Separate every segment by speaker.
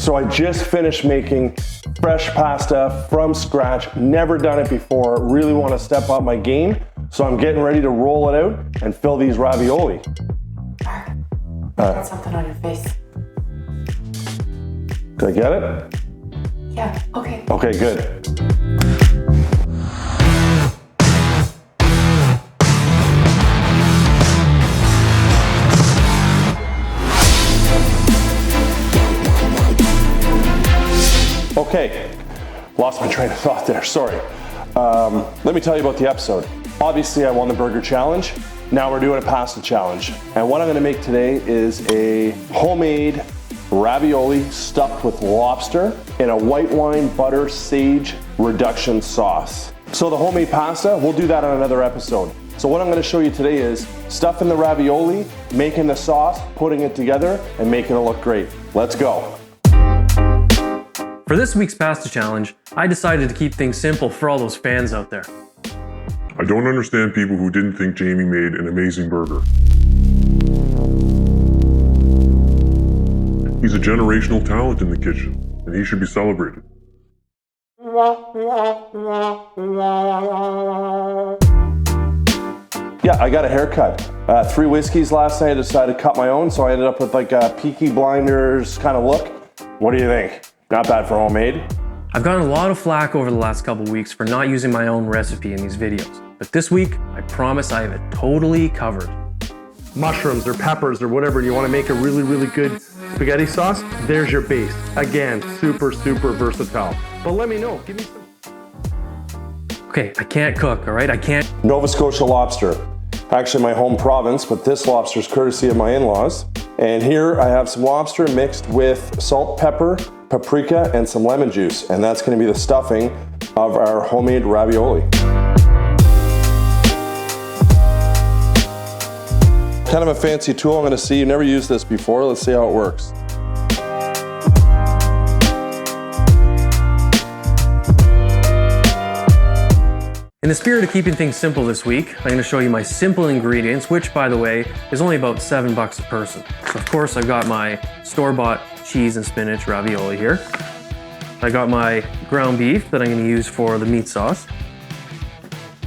Speaker 1: So I just finished making fresh pasta from scratch. Never done it before. Really want to step up my game. So I'm getting ready to roll it out and fill these ravioli.
Speaker 2: Marc, got something on your face.
Speaker 1: Did I get it?
Speaker 2: Yeah, okay.
Speaker 1: Okay, good. Okay, lost my train of thought there, sorry. Let me tell you about the episode. Obviously I won the burger challenge. Now we're doing a pasta challenge. And what I'm gonna make today is a homemade ravioli stuffed with lobster in a white wine butter sage reduction sauce. So the homemade pasta, we'll do that on another episode. So what I'm gonna show you today is stuffing the ravioli, making the sauce, putting it together, and making it look great. Let's go.
Speaker 3: For this week's pasta challenge, I decided to keep things simple for all those fans out there.
Speaker 4: I don't understand people who didn't think Jamie made an amazing burger. He's a generational talent in the kitchen, and he should be celebrated.
Speaker 1: Yeah, I got a haircut. 3 whiskeys last night. I decided to cut my own, so I ended up with like a Peaky Blinders kind of look. What do you think? Not bad for homemade.
Speaker 3: I've gotten a lot of flack over the last couple weeks for not using my own recipe in these videos, but this week, I promise I have it totally covered.
Speaker 5: Mushrooms or peppers or whatever, and you want to make a really, really good spaghetti sauce, there's your base. Again, super, super versatile. But let me know, give me some.
Speaker 3: Okay, I can't cook, all right? I can't.
Speaker 1: Nova Scotia lobster. Actually my home province, but this lobster is courtesy of my in-laws. And here I have some lobster mixed with salt, pepper, paprika, and some lemon juice. And that's gonna be the stuffing of our homemade ravioli. Kind of a fancy tool I'm gonna see. You've never used this before. Let's see how it works.
Speaker 3: In the spirit of keeping things simple this week, I'm gonna show you my simple ingredients, which by the way, is only about $7 a person. So of course I've got my store-bought cheese and spinach ravioli here. I got my ground beef that I'm gonna use for the meat sauce.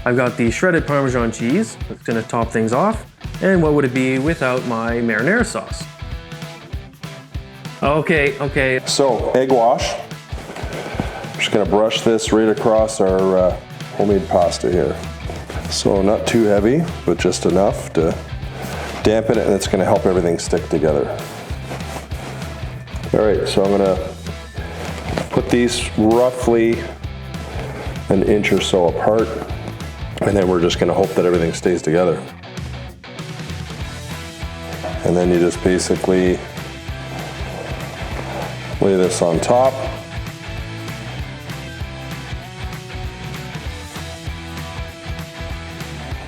Speaker 3: I've got the shredded Parmesan cheese that's gonna top things off. And what would it be without my marinara sauce? Okay.
Speaker 1: So, egg wash. I'm just gonna brush this right across our homemade pasta here. So not too heavy, but just enough to dampen it, and it's gonna help everything stick together. All right, so I'm gonna put these roughly an inch or so apart, and then we're just gonna hope that everything stays together. And then you just basically lay this on top.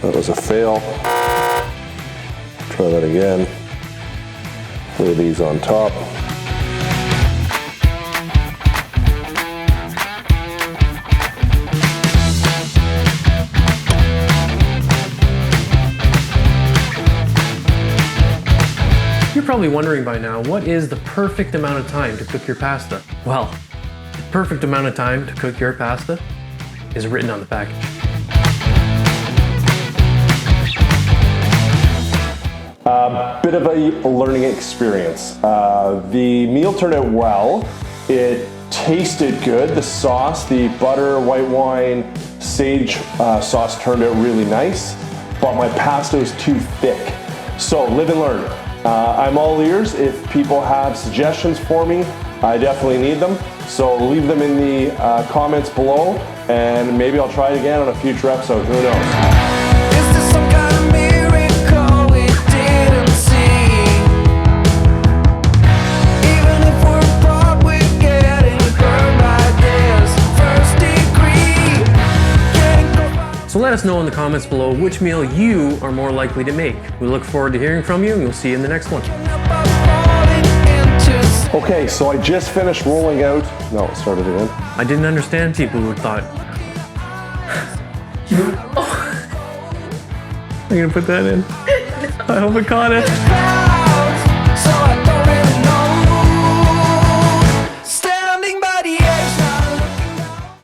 Speaker 1: That was a fail. Try that again. Lay these on top.
Speaker 3: You're probably wondering by now, what is the perfect amount of time to cook your pasta? Well, the perfect amount of time to cook your pasta is written on the package.
Speaker 1: Bit of a learning experience. The meal turned out well. It tasted good. The sauce, the butter, white wine, sage sauce turned out really nice, but my pasta was too thick. So live and learn. I'm all ears. If people have suggestions for me, I definitely need them. So leave them in the comments below, and maybe I'll try it again on a future episode. Who knows?
Speaker 3: So let us know in the comments below which meal you are more likely to make. We look forward to hearing from you, and we'll see you in the next one.
Speaker 1: Okay, so I just finished rolling out. No, start it again.
Speaker 3: I didn't understand people who thought, I'm gonna put that in. I hope it caught it.